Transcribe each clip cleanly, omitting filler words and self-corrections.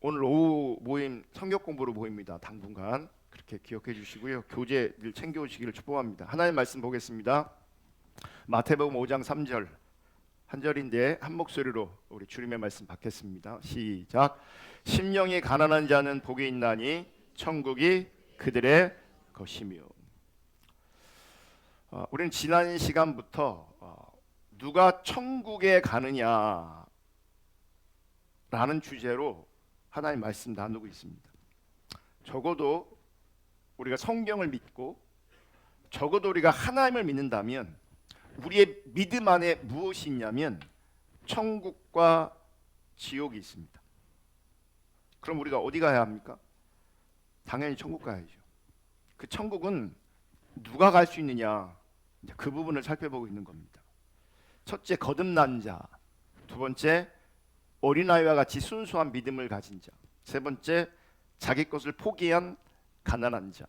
오늘 오후 모임 성경 공부로 모입니다. 당분간 그렇게 기억해 주시고요. 교재 늘 챙겨 오시기를 축복합니다. 하나님 말씀 보겠습니다. 마태복음 5장 3절 한 절인데 한 목소리로 우리 주님의 말씀 받겠습니다. 시작. 심령이 가난한 자는 복이 있나니 천국이 그들의 것이며. 우리는 지난 시간부터 누가 천국에 가느냐라는 주제로 하나님 말씀 나누고 있습니다. 적어도 우리가 성경을 믿고 적어도 우리가 하나님을 믿는다면 우리의 믿음 안에 무엇이 있냐면 천국과 지옥이 있습니다. 그럼 우리가 어디 가야 합니까? 당연히 천국 가야죠. 그 천국은 누가 갈 수 있느냐, 그 부분을 살펴보고 있는 겁니다. 첫째, 거듭난 자. 두 번째, 어린아이와 같이 순수한 믿음을 가진 자. 세 번째, 자기 것을 포기한 가난한 자.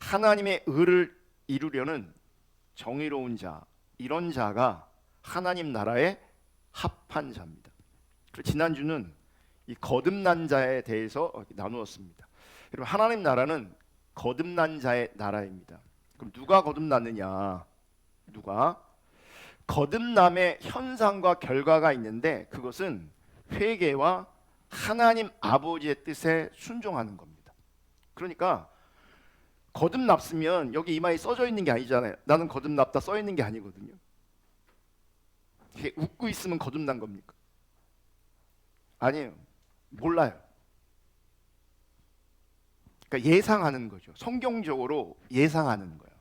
하나님의 의를 이루려는 정의로운 자. 이런 자가 하나님 나라에 합한 자입니다. 그리고 지난주는 이 거듭난 자에 대해서 나누었습니다. 여러분, 하나님 나라는 거듭난 자의 나라입니다. 그럼 누가 거듭났느냐? 누가? 거듭남의 현상과 결과가 있는데 그것은 회개와 하나님 아버지의 뜻에 순종하는 겁니다. 그러니까 거듭났으면 여기 이마에 써져 있는 게 아니잖아요. 나는 거듭났다 써 있는 게 아니거든요. 이게 웃고 있으면 거듭난 겁니까? 아니에요. 몰라요. 그러니까 예상하는 거죠. 성경적으로 예상하는 거예요.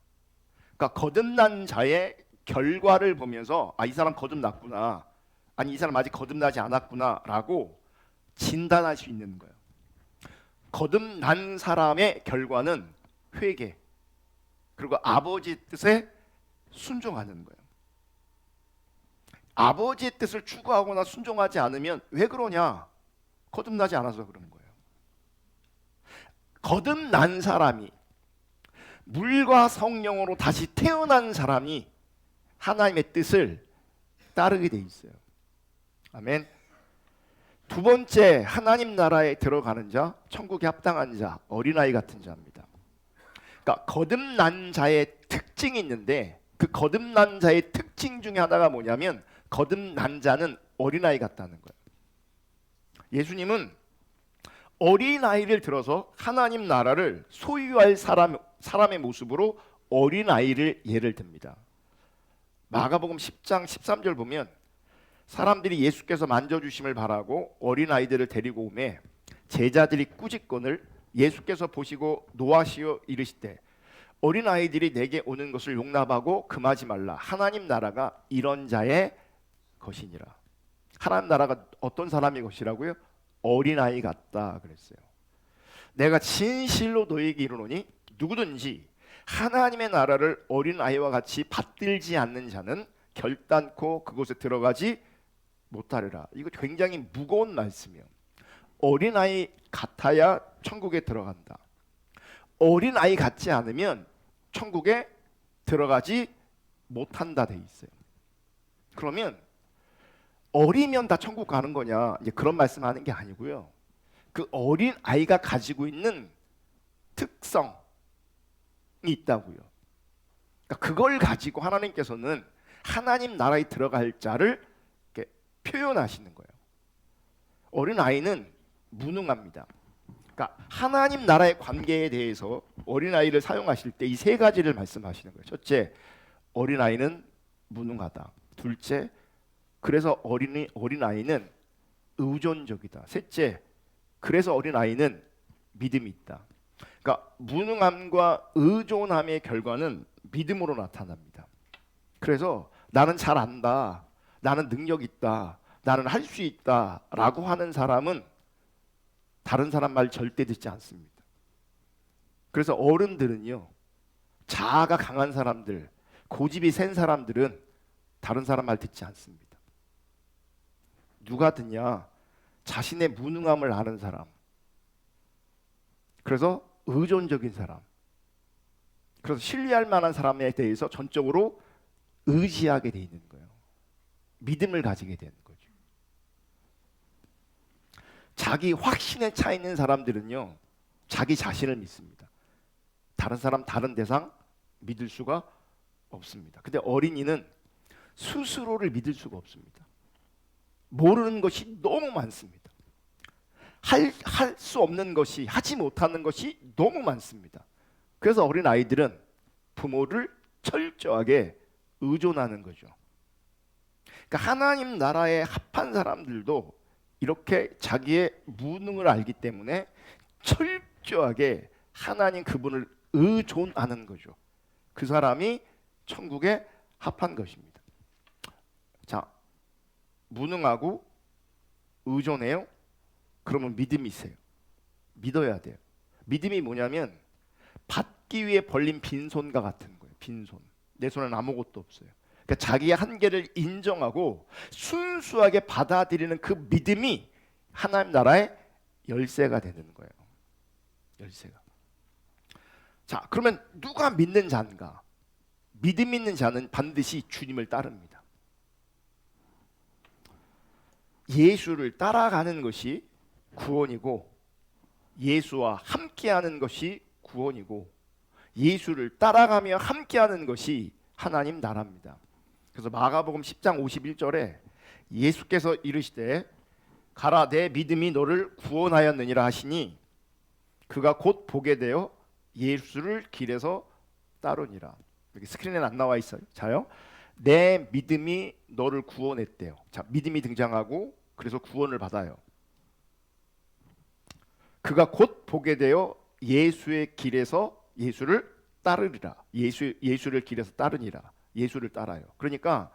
그러니까 거듭난 자의 결과를 보면서 이 사람 거듭났구나, 아니 이 사람 아직 거듭나지 않았구나라고 진단할 수 있는 거예요. 거듭난 사람의 결과는 회개, 그리고 아버지 뜻에 순종하는 거예요. 아버지의 뜻을 추구하거나 순종하지 않으면 왜 그러냐? 거듭나지 않아서 그런 거예요. 거듭난 사람이, 물과 성령으로 다시 태어난 사람이 하나님의 뜻을 따르게 돼 있어요. 아멘. 두 번째, 하나님 나라에 들어가는 자, 천국에 합당한 자, 어린아이 같은 자입니다. 그러니까 거듭난 자의 특징이 있는데 그 거듭난 자의 특징 중에 하나가 뭐냐면 거듭난 자는 어린아이 같다는 거예요. 예수님은 어린아이를 들어서 하나님 나라를 소유할 사람의 모습으로 어린아이를 예를 듭니다. 마가복음 10장 13절 보면 사람들이 예수께서 만져주심을 바라고 어린아이들을 데리고 오매 제자들이 꾸짖거늘 예수께서 보시고 노하시어 이르시되 어린아이들이 내게 오는 것을 용납하고 금하지 말라. 하나님 나라가 이런 자의 것이니라. 하나님 나라가 어떤 사람의 것이라고요? 어린아이 같다 그랬어요. 내가 진실로 너희에게 이르노니 누구든지 하나님의 나라를 어린아이와 같이 받들지 않는 자는 결단코 그곳에 들어가지 못하리라. 이거 굉장히 무거운 말씀이에요. 어린아이 같아야 천국에 들어간다. 어린아이 같지 않으면 천국에 들어가지 못한다 돼 있어요. 그러면 어리면 다 천국 가는 거냐? 이제 그런 말씀하는 게 아니고요. 그 어린 아이가 가지고 있는 특성이 있다고요. 그러니까 그걸 가지고 하나님께서는 하나님 나라에 들어갈 자를 이렇게 표현하시는 거예요. 어린 아이는 무능합니다. 그러니까 하나님 나라의 관계에 대해서 어린 아이를 사용하실 때 이 세 가지를 말씀하시는 거예요. 첫째, 어린 아이는 무능하다. 둘째, 그래서 어린 아이는 의존적이다. 셋째, 그래서 어린 아이는 믿음이 있다. 그러니까 무능함과 의존함의 결과는 믿음으로 나타납니다. 그래서 나는 잘 안다, 나는 능력 있다, 나는 할 수 있다라고 하는 사람은 다른 사람 말 절대 듣지 않습니다. 그래서 어른들은요, 자아가 강한 사람들, 고집이 센 사람들은 다른 사람 말 듣지 않습니다. 누가 듣냐? 자신의 무능함을 아는 사람. 그래서 의존적인 사람. 그래서 신뢰할 만한 사람에 대해서 전적으로 의지하게 돼 있는 거예요. 믿음을 가지게 되는 거죠. 자기 확신에 차 있는 사람들은요, 자기 자신을 믿습니다. 다른 사람, 다른 대상 믿을 수가 없습니다. 근데 어린이는 스스로를 믿을 수가 없습니다. 모르는 것이 너무 많습니다. 할 수 없는 것이, 하지 못하는 것이 너무 많습니다. 그래서 어린 아이들은 부모를 철저하게 의존하는 거죠. 그러니까 하나님 나라에 합한 사람들도 이렇게 자기의 무능을 알기 때문에 철저하게 하나님 그분을 의존하는 거죠. 그 사람이 천국에 합한 것입니다. 자, 무능하고 의존해요? 그러면 믿음이 있어요. 믿어야 돼요. 믿음이 뭐냐면 받기 위해 벌린 빈손과 같은 거예요. 빈손. 내 손엔 아무것도 없어요. 그러니까 자기의 한계를 인정하고 순수하게 받아들이는 그 믿음이 하나님 나라의 열쇠가 되는 거예요. 열쇠가. 자, 그러면 누가 믿는 자인가? 믿음 있는 자는 반드시 주님을 따릅니다. 예수를 따라가는 것이 구원이고, 예수와 함께하는 것이 구원이고, 예수를 따라가며 함께하는 것이 하나님 나라입니다. 그래서 마가복음 10장 51절에 예수께서 이르시되 가라 내 믿음이 너를 구원하였느니라 하시니 그가 곧 보게 되어 예수를 길에서 따르니라. 여기 스크린에 안 나와 있어요. 자요. 내 믿음이 너를 구원했대요. 자, 믿음이 등장하고 그래서 구원을 받아요. 그가 곧 보게 되어 예수의 길에서 예수를 따르리라. 예수를 길에서 따르니라. 예수를 따라요. 그러니까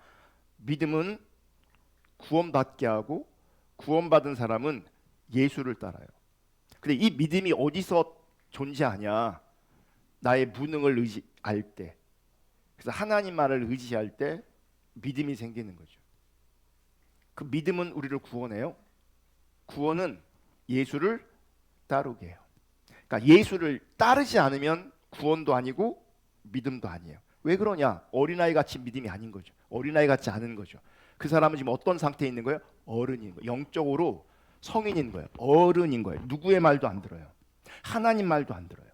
믿음은 구원받게 하고 구원받은 사람은 예수를 따라요. 근데 이 믿음이 어디서 존재하냐? 나의 무능을 의지할 때, 그래서 하나님 말을 의지할 때 믿음이 생기는 거죠. 그 믿음은 우리를 구원해요. 구원은 예수를 따르게 해요. 그러니까 예수를 따르지 않으면 구원도 아니고 믿음도 아니에요. 왜 그러냐? 어린아이 같이 믿음이 아닌 거죠. 어린아이 같지 않은 거죠. 그 사람은 지금 어떤 상태에 있는 거예요? 어른인 거예요. 영적으로 성인인 거예요. 어른인 거예요. 누구의 말도 안 들어요. 하나님 말도 안 들어요.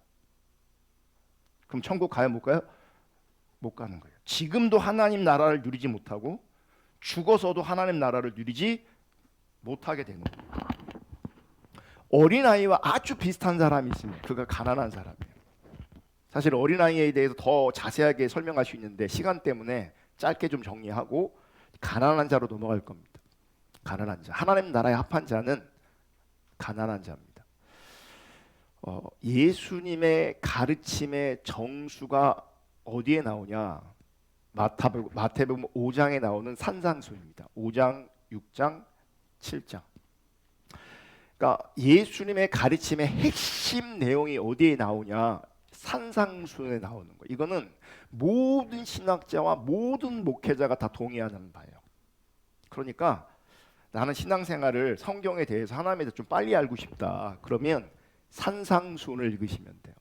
그럼 천국 가요? 못 가요? 못 가는 거예요. 지금도 하나님 나라를 누리지 못하고 죽어서도 하나님 나라를 누리지 못하게 되는 거예요. 어린아이와 아주 비슷한 사람이 있습니다. 그가 가난한 사람이에요. 사실 어린아이에 대해서 더 자세하게 설명할 수 있는데 시간 때문에 짧게 좀 정리하고 가난한 자로 넘어갈 겁니다. 가난한 자. 하나님 나라에 합한 자는 가난한 자입니다. 예수님의 가르침의 정수가 어디에 나오냐? 마태복음 5장에 나오는 산상수입니다. 5장, 6장, 7장. 그러니까 예수님의 가르침의 핵심 내용이 어디에 나오냐? 산상수에 나오는 거예요. 이거는 모든 신학자와 모든 목회자가 다 동의하는 바예요. 그러니까 나는 신앙생활을 성경에 대해서 하나님에 대해서 좀 빨리 알고 싶다. 그러면 산상수훈을 읽으시면 돼요.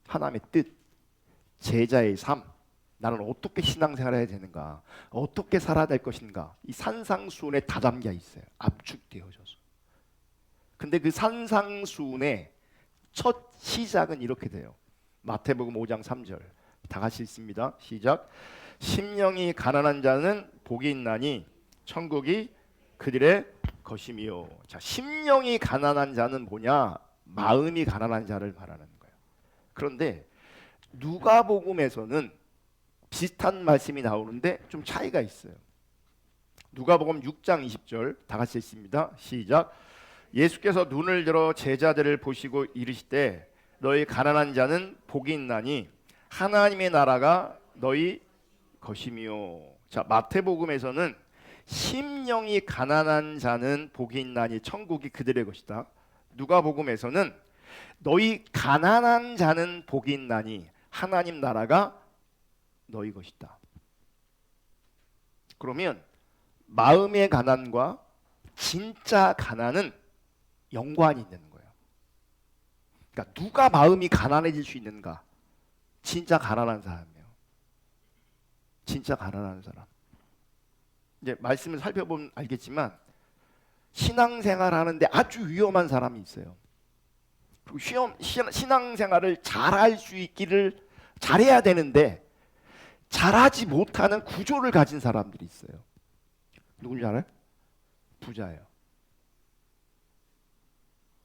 하나님의 뜻, 제자의 삶, 나는 어떻게 신앙생활을 해야 되는가, 어떻게 살아야 될 것인가, 이 산상수훈에 다 담겨 있어요. 압축되어져서. 근데 그 산상수훈의 첫 시작은 이렇게 돼요. 마태복음 5장 3절 다 같이 읽습니다. 시작. 심령이 가난한 자는 복이 있나니 천국이 그들의 것이미요. 자, 심령이 가난한 자는 뭐냐? 마음이 가난한 자를 말하는 거예요. 그런데 누가복음에서는 비슷한 말씀이 나오는데 좀 차이가 있어요. 누가복음 6장 20절 다 같이 읽습니다. 시작. 예수께서 눈을 들어 제자들을 보시고 이르시되 너희 가난한 자는 복이 있나니 하나님의 나라가 너희 것이미요. 자, 마태복음에서는 심령이 가난한 자는 복이 있나니 천국이 그들의 것이다. 누가복음에서는 너희 가난한 자는 복이 있나니 하나님 나라가 너희 것이다. 그러면 마음의 가난과 진짜 가난은 연관이 있는 거예요. 그러니까 누가 마음이 가난해질 수 있는가? 진짜 가난한 사람이에요. 진짜 가난한 사람. 이제 말씀을 살펴보면 알겠지만 신앙생활 하는데 아주 위험한 사람이 있어요. 그리고 신앙생활을 잘할 수 있기를 잘해야 되는데 잘하지 못하는 구조를 가진 사람들이 있어요. 누군지 알아요? 부자예요.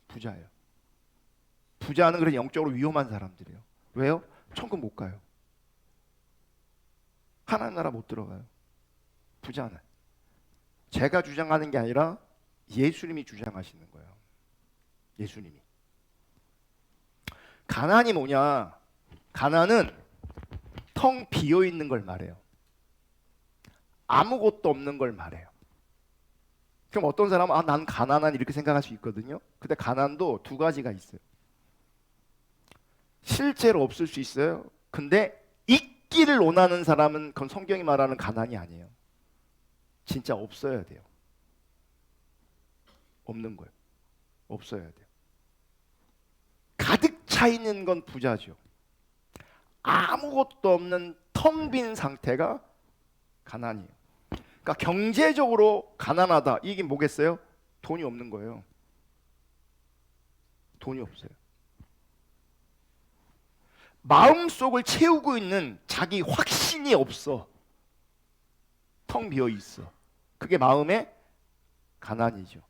부자예요. 부자는 그런 영적으로 위험한 사람들이에요. 왜요? 천국 못 가요. 하나님 나라 못 들어가요. 부자는. 제가 주장하는 게 아니라 예수님이 주장하시는 거예요. 예수님이. 가난이 뭐냐? 가난은 텅 비어 있는 걸 말해요. 아무것도 없는 걸 말해요. 그럼 어떤 사람은 난 가난한 이렇게 생각할 수 있거든요. 근데 가난도 두 가지가 있어요. 실제로 없을 수 있어요. 근데 있기를 원하는 사람은 그건 성경이 말하는 가난이 아니에요. 진짜 없어야 돼요. 없는 거예요. 없어야 돼요. 가득 차 있는 건 부자죠. 아무것도 없는 텅 빈 상태가 가난이에요. 그러니까 경제적으로 가난하다. 이게 뭐겠어요? 돈이 없는 거예요. 돈이 없어요. 마음속을 채우고 있는 자기 확신이 없어. 텅 비어 있어. 그게 마음의 가난이죠.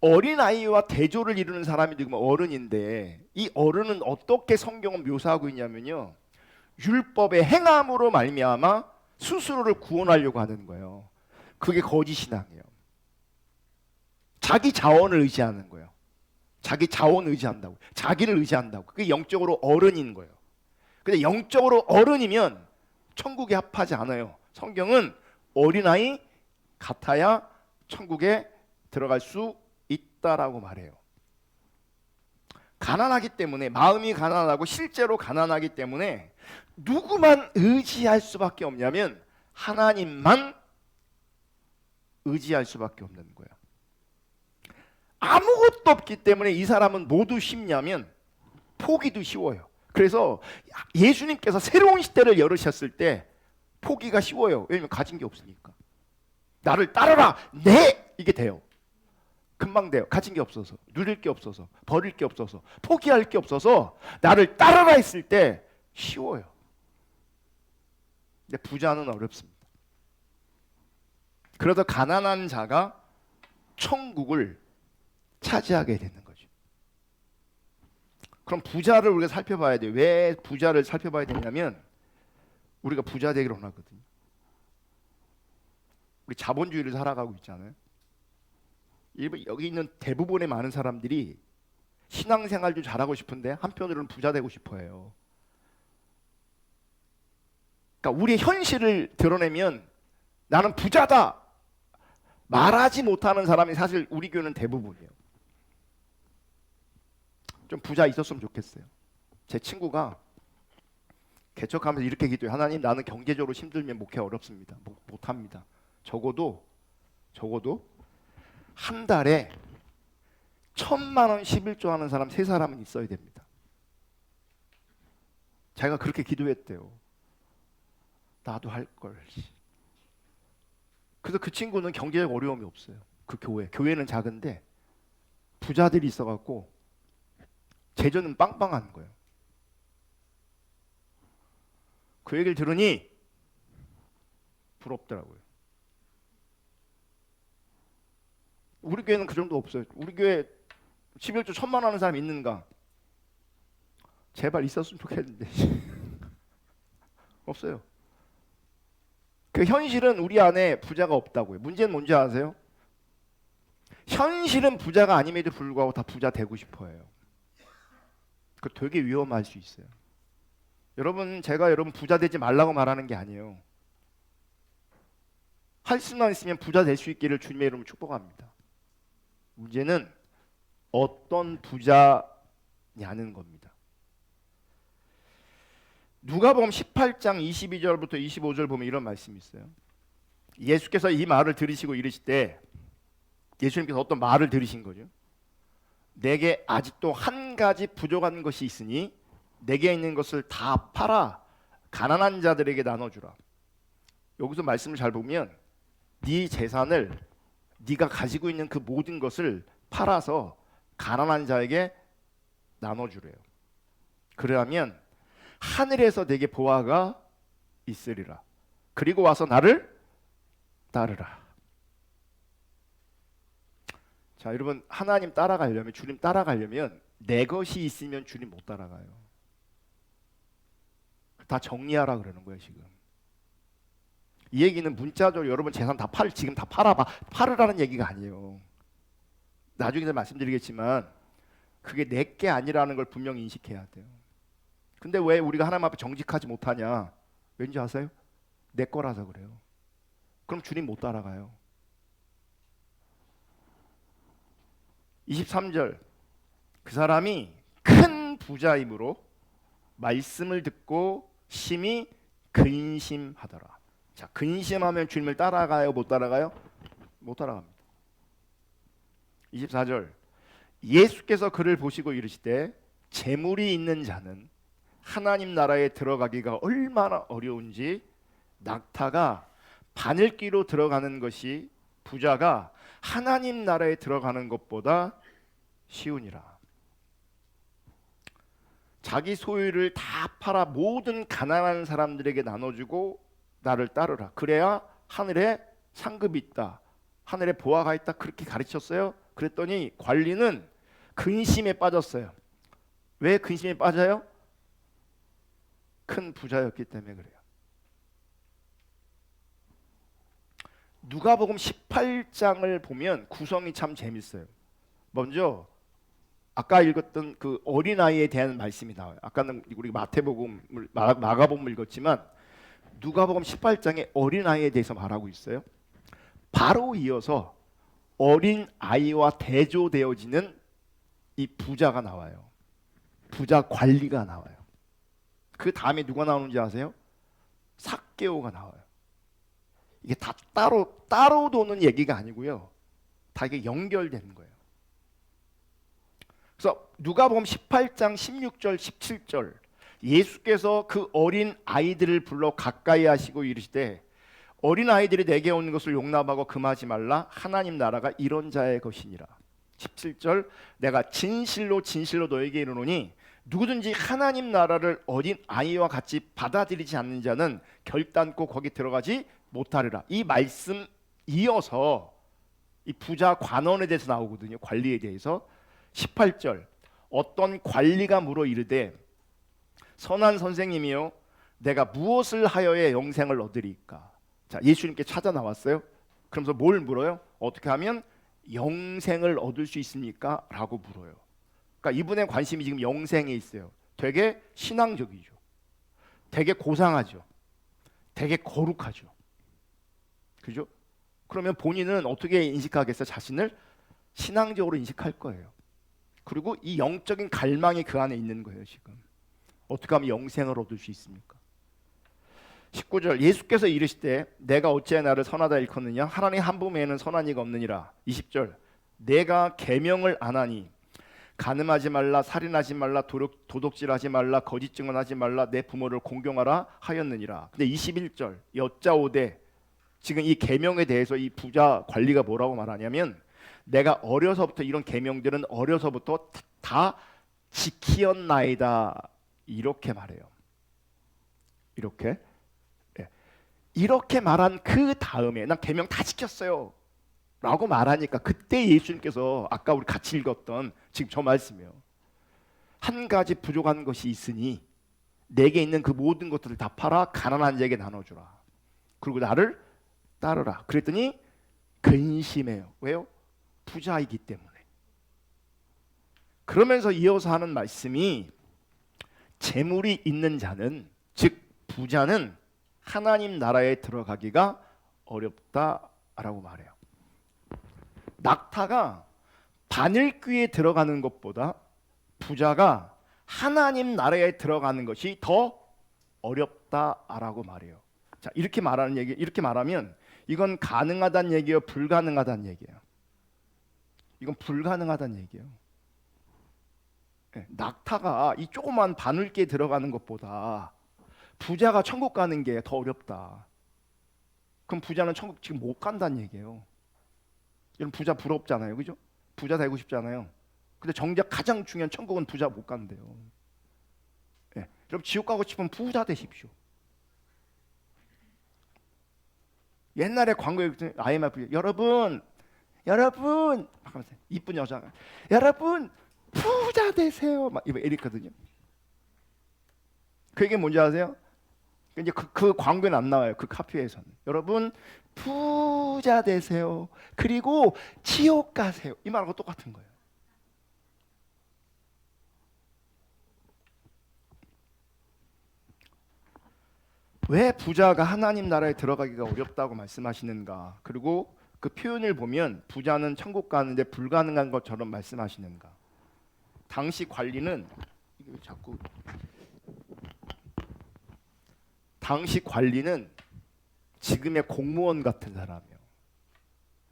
어린아이와 대조를 이루는 사람이 지금 어른인데 이 어른은 어떻게 성경은 묘사하고 있냐면요. 율법의 행함으로 말미암아 스스로를 구원하려고 하는 거예요. 그게 거짓 신앙이에요. 자기 자원을 의지하는 거예요. 자기 자원을 의지한다고. 자기를 의지한다고. 그게 영적으로 어른인 거예요. 근데 영적으로 어른이면 천국에 합하지 않아요. 성경은 어린아이 같아야 천국에 들어갈 수 있다라고 말해요. 가난하기 때문에, 마음이 가난하고 실제로 가난하기 때문에 누구만 의지할 수밖에 없냐면 하나님만 의지할 수밖에 없는 거예요. 아무것도 없기 때문에 이 사람은 모두 쉽냐면 포기도 쉬워요. 그래서 예수님께서 새로운 시대를 열으셨을 때 포기가 쉬워요. 왜냐면 가진 게 없으니까. 나를 따르라. 네! 이게 돼요. 금방 돼요. 가진 게 없어서, 누릴 게 없어서, 버릴 게 없어서, 포기할 게 없어서 나를 따르라 했을 때 쉬워요. 근데 부자는 어렵습니다. 그래서 가난한 자가 천국을 차지하게 되는 거죠. 그럼 부자를 우리가 살펴봐야 돼요. 왜 부자를 살펴봐야 되냐면 우리가 부자 되기를 원하거든요. 우리 자본주의를 살아가고 있잖아요. 여기 있는 대부분의 많은 사람들이 신앙생활도 잘하고 싶은데 한편으로는 부자 되고 싶어해요. 그러니까 우리의 현실을 드러내면 나는 부자다 말하지 못하는 사람이 사실 우리 교회는 대부분이에요. 좀 부자 있었으면 좋겠어요. 제 친구가 개척하면서 이렇게 기도해요. 하나님, 나는 경제적으로 힘들면 목회 어렵습니다. 못합니다. 적어도 한 달에 1,000만 원 11조 하는 사람 3사람은 있어야 됩니다. 자기가 그렇게 기도했대요. 나도 할 걸. 그래서 그 친구는 경제적 어려움이 없어요. 그 교회는 작은데 부자들이 있어갖고 재정은 빵빵한 거예요. 그 얘기를 들으니 부럽더라고요. 우리 교회는 그 정도 없어요. 우리 교회 11조 1,000만 원 하는 사람 있는가? 제발 있었으면 좋겠는데 없어요. 그 현실은 우리 안에 부자가 없다고요. 문제는 뭔지 아세요? 현실은 부자가 아님에도 불구하고 다 부자 되고 싶어해요. 그 되게 위험할 수 있어요. 여러분, 제가 여러분 부자 되지 말라고 말하는 게 아니에요. 할 수만 있으면 부자 될 수 있기를 주님의 이름으로 축복합니다. 문제는 어떤 부자냐는 겁니다. 누가복음 18장 22절부터 25절 보면 이런 말씀이 있어요. 예수께서 이 말을 들으시고 이르실 때 예수님께서 어떤 말을 들으신 거죠? 내게 아직도 한 가지 부족한 것이 있으니 내게 있는 것을 다 팔아 가난한 자들에게 나눠주라. 여기서 말씀을 잘 보면 네 재산을 네가 가지고 있는 그 모든 것을 팔아서 가난한 자에게 나눠주래요. 그러면 하늘에서 내게 보화가 있으리라. 그리고 와서 나를 따르라. 자, 여러분, 하나님 따라가려면, 주님 따라가려면 내 것이 있으면 주님 못 따라가요. 다 정리하라 그러는 거예요, 지금. 이 얘기는 문자적으로 여러분 재산 다 지금 다 팔으라는 얘기가 아니에요. 나중에 말씀드리겠지만 그게 내 게 아니라는 걸 분명히 인식해야 돼요. 근데 왜 우리가 하나님 앞에 정직하지 못하냐? 왠지 아세요? 내 거라서 그래요. 그럼 주님 못 따라가요. 23절, 그 사람이 큰 부자이므로 말씀을 듣고 심히 근심하더라. 자, 근심하면 주님을 따라가요? 못 따라가요? 못 따라갑니다. 24절, 예수께서 그를 보시고 이르시되 재물이 있는 자는 하나님 나라에 들어가기가 얼마나 어려운지 낙타가 바늘귀로 들어가는 것이 부자가 하나님 나라에 들어가는 것보다 쉬우니라. 자기 소유를 다 팔아 모든 가난한 사람들에게 나눠주고 나를 따르라. 그래야 하늘에 상급이 있다, 하늘에 보화가 있다, 그렇게 가르쳤어요. 그랬더니 관리는 근심에 빠졌어요. 왜 근심에 빠져요? 큰 부자였기 때문에 그래요. 누가복음 18장을 보면 구성이 참 재밌어요. 먼저 아까 읽었던 그 어린아이에 대한 말씀이 나와요. 아까는 우리 마가복음을 읽었지만 누가복음 18장에 어린아이에 대해서 말하고 있어요. 바로 이어서 어린아이와 대조되어지는 이 부자가 나와요. 부자 관리가 나와요. 그 다음에 누가 나오는지 아세요? 삭개오가 나와요. 이게 다 따로 도는 얘기가 아니고요. 다 이게 연결되는 거예요. 그래서 누가복음 18장 16절 17절, 예수께서 그 어린 아이들을 불러 가까이 하시고 이르시되 어린 아이들이 내게 오는 것을 용납하고 금하지 말라. 하나님 나라가 이런 자의 것이니라. 17절, 내가 진실로 진실로 너에게 이르노니 누구든지 하나님 나라를 어린 아이와 같이 받아들이지 않는 자는 결단코 거기 들어가지 못하리라. 이 말씀 이어서 이 부자 관원에 대해서 나오거든요. 관리에 대해서. 18절, 어떤 관리가 물어 이르되 선한 선생님이요 내가 무엇을 하여야 영생을 얻으리까? 자, 예수님께 찾아 나왔어요. 그러면서 뭘 물어요? 어떻게 하면 영생을 얻을 수 있습니까? 라고 물어요. 그러니까 이분의 관심이 지금 영생에 있어요. 되게 신앙적이죠. 되게 고상하죠. 되게 거룩하죠. 그죠? 그러면 본인은 어떻게 인식하겠어요? 자신을 신앙적으로 인식할 거예요. 그리고 이 영적인 갈망이 그 안에 있는 거예요. 지금 어떻게 하면 영생을 얻을 수 있습니까? 19절, 예수께서 이르시되 내가 어찌하여 나를 선하다 일컫느냐? 하나님 한 분 외에는 선한 이가 없느니라. 20절, 내가 계명을 안 하니 간음하지 말라, 살인하지 말라, 도둑질하지 말라, 거짓 증언하지 말라, 내 부모를 공경하라 하였느니라. 근데 21절, 여짜오되, 지금 이 계명에 대해서 이 부자 관리가 뭐라고 말하냐면 내가 어려서부터 이런 계명들은 어려서부터 다 지키었나이다, 이렇게 말해요. 이렇게 말한 그 다음에 난 계명 다 지켰어요 라고 말하니까 그때 예수님께서 아까 우리 같이 읽었던 지금 저 말씀이에요. 한 가지 부족한 것이 있으니 내게 있는 그 모든 것들을 다 팔아 가난한 자에게 나눠주라. 그리고 나를 따르라. 그랬더니 근심해요. 왜요? 부자이기 때문에. 그러면서 이어서 하는 말씀이 재물이 있는 자는, 즉 부자는 하나님 나라에 들어가기가 어렵다라고 말해요. 낙타가 바늘귀에 들어가는 것보다 부자가 하나님 나라에 들어가는 것이 더 어렵다라고 말해요. 자, 이렇게 말하면 이건 가능하다는 얘기예요, 불가능하다는 얘기예요? 이건 불가능하다는 얘기예요. 낙타가 이 조그만 바늘귀에 들어가는 것보다 부자가 천국 가는 게 더 어렵다. 그럼 부자는 천국 지금 못 간다는 얘기예요. 여러분 부자 부럽잖아요, 그죠? 부자 되고 싶잖아요. 근데 정작 가장 중요한 천국은 부자 못 간대요. 예. 여러분 지옥 가고 싶으면 부자 되십시오. 옛날에 광고에 IMF 여러분 하면서 이쁜 여자가 여러분 부자 되세요 막 이랬거든요. 그게 뭔지 아세요? 이제 그 광고는 안 나와요. 그 카피에서는 여러분 부자 되세요. 그리고 지옥 가세요. 이 말하고 똑같은 거예요. 왜 부자가 하나님 나라에 들어가기가 어렵다고 말씀하시는가? 그리고 그 표현을 보면 부자는 천국 가는데 불가능한 것처럼 말씀하시는가? 당시 관리는 지금의 공무원 같은 사람이에요.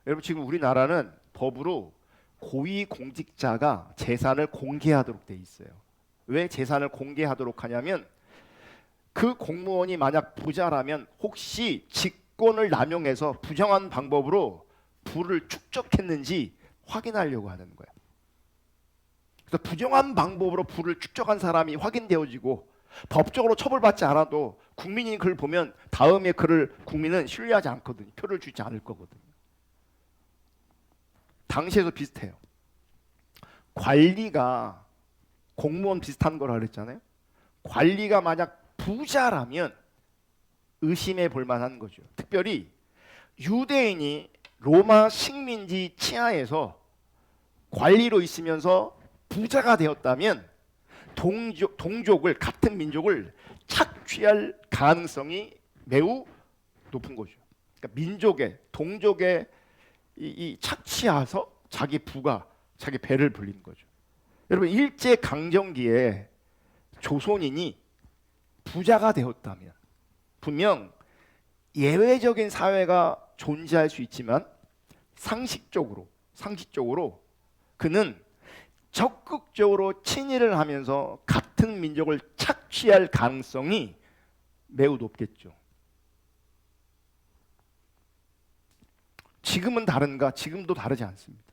여러분 지금 우리나라는 법으로 고위공직자가 재산을 공개하도록 돼 있어요. 왜 재산을 공개하도록 하냐면 그 공무원이 만약 부자라면 혹시 직권을 남용해서 부정한 방법으로 부를 축적했는지 확인하려고 하는 거예요. 그래서 부정한 방법으로 부를 축적한 사람이 확인되어지고 법적으로 처벌받지 않아도 국민이 그걸 보면 다음에 그를 국민은 신뢰하지 않거든요. 표를 주지 않을 거거든요. 당시에도 비슷해요. 관리가 공무원 비슷한 거라 그랬잖아요. 관리가 만약 부자라면 의심해 볼 만한 거죠. 특별히 유대인이 로마 식민지 치하에서 관리로 있으면서 부자가 되었다면 동족을 같은 민족을 착취할 가능성이 매우 높은 거죠. 그러니까 동족의 이 착취해서 자기 배를 불리는 거죠. 여러분 일제 강점기에 조선인이 부자가 되었다면 분명 예외적인 사회가 존재할 수 있지만 상식적으로 그는 적극적으로 친일을 하면서 같은 민족을 착취할 가능성이 매우 높겠죠. 지금은 다른가? 지금도 다르지 않습니다.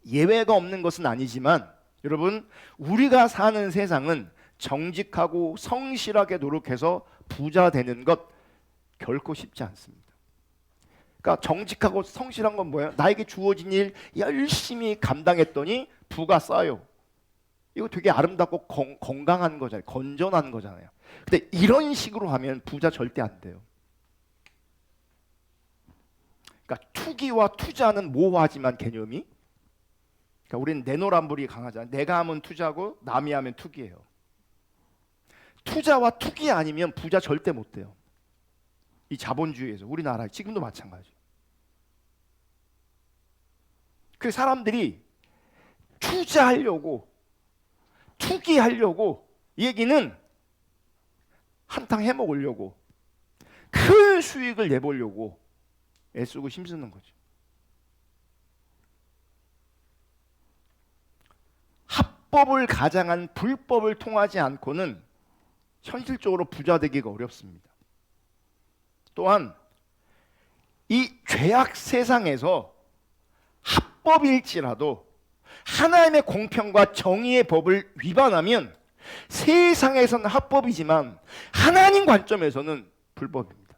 예외가 없는 것은 아니지만 여러분 우리가 사는 세상은 정직하고 성실하게 노력해서 부자 되는 것 결코 쉽지 않습니다. 그러니까 정직하고 성실한 건 뭐예요? 나에게 주어진 일 열심히 감당했더니 부가 쌓여. 이거 되게 아름답고 건강한 거잖아요. 건전한 거잖아요. 근데 이런 식으로 하면 부자 절대 안 돼요. 그러니까 투기와 투자는 모호하지만 개념이 그러니까 우리는 내노란불이 강하잖아요. 내가 하면 투자고 남이 하면 투기예요. 투자와 투기 아니면 부자 절대 못 돼요. 이 자본주의에서 우리나라 지금도 마찬가지. 그 사람들이 투자하려고 투기하려고 이 얘기는 한탕 해먹으려고 큰 수익을 내보려고 애쓰고 힘쓰는 거죠. 합법을 가장한 불법을 통하지 않고는 현실적으로 부자 되기가 어렵습니다. 또한 이 죄악 세상에서 합법일지라도 하나님의 공평과 정의의 법을 위반하면 세상에서는 합법이지만 하나님 관점에서는 불법입니다.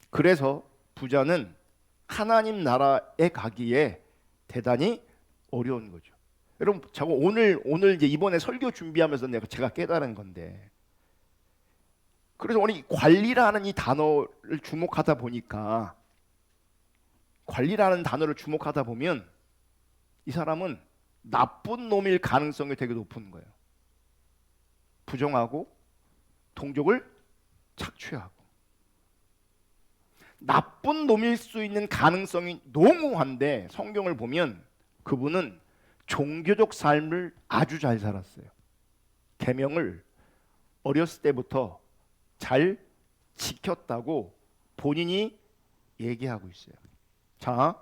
그래서 부자는 하나님 나라에 가기에 대단히 어려운 거죠. 여러분, 저거 오늘 이제 이번에 설교 준비하면서 제가 깨달은 건데, 그래서 오늘 관리라는 이 단어를 주목하다 보니까, 관리라는 단어를 주목하다 보면 이 사람은 나쁜 놈일 가능성이 되게 높은 거예요. 부정하고 동족을 착취하고 나쁜 놈일 수 있는 가능성이 농후한데 성경을 보면 그분은 종교적 삶을 아주 잘 살았어요. 계명을 어렸을 때부터 잘 지켰다고 본인이 얘기하고 있어요. 자,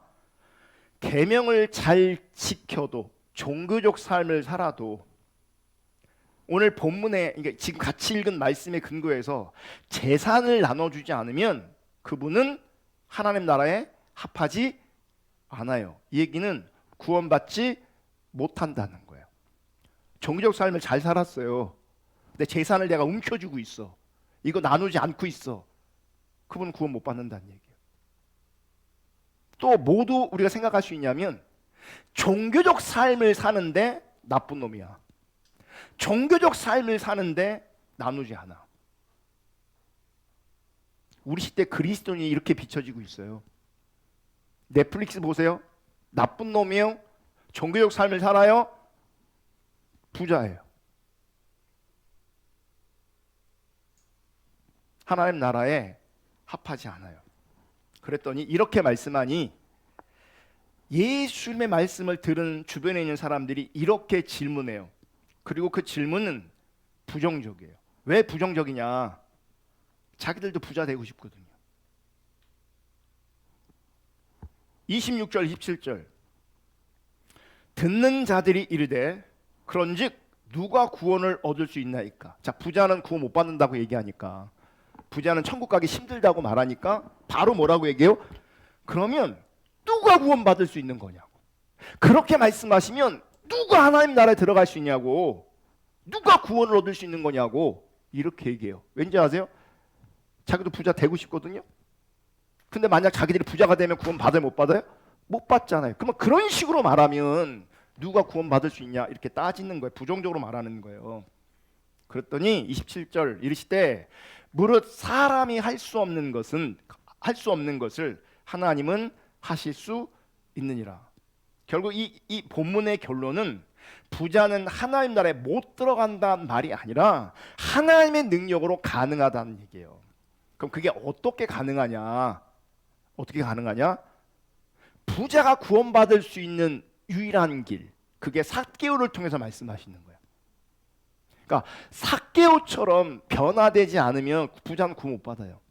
계명을 잘 지켜도 종교적 삶을 살아도 오늘 본문에 지금 같이 읽은 말씀에 근거해서 재산을 나눠주지 않으면 그분은 하나님 나라에 합하지 않아요. 이 얘기는 구원받지 못한다는 거예요. 종교적 삶을 잘 살았어요. 내 재산을 내가 움켜쥐고 있어. 이거 나누지 않고 있어. 그분은 구원 못 받는다는 얘기예요. 또 모두 우리가 생각할 수 있냐면 종교적 삶을 사는데 나쁜 놈이야. 종교적 삶을 사는데 나누지 않아. 우리 시대 그리스도인이 이렇게 비춰지고 있어요. 넷플릭스 보세요. 나쁜 놈이에요. 종교적 삶을 살아요. 부자예요. 하나님 나라에 합하지 않아요. 그랬더니 이렇게 말씀하니 예수님의 말씀을 들은 주변에 있는 사람들이 이렇게 질문해요. 그리고 그 질문은 부정적이에요. 왜 부정적이냐? 자기들도 부자 되고 싶거든요. 26절 27절 듣는 자들이 이르되 그런즉 누가 구원을 얻을 수 있나이까? 자, 부자는 구원 못 받는다고 얘기하니까, 부자는 천국 가기 힘들다고 말하니까 바로 뭐라고 얘기해요? 그러면 누가 구원 받을 수 있는 거냐고. 그렇게 말씀하시면 누가 하나님 나라에 들어갈 수 있냐고, 누가 구원을 얻을 수 있는 거냐고 이렇게 얘기해요. 왠지 아세요? 자기도 부자 되고 싶거든요. 근데 만약 자기들이 부자가 되면 구원 받아요, 못 받아요? 못 받잖아요. 그러면 그런 식으로 말하면 누가 구원 받을 수 있냐 이렇게 따지는 거예요. 부정적으로 말하는 거예요. 그랬더니 27절 이르시되 무릇 사람이 할 수 없는 것을 하나님은 하실 수 있느니라. 결국 이 본문의 결론은 부자는 하나님 나라에 못 들어간다는 말이 아니라 하나님의 능력으로 가능하다는 얘기예요. 그럼 그게 어떻게 가능하냐? 부자가 구원받을 수 있는 유일한 길, 그게 삭개오를 통해서 말씀하시는 거예요. 그러니까 삭개오처럼 변화되지 않으면 부자는 구원 못 받아요.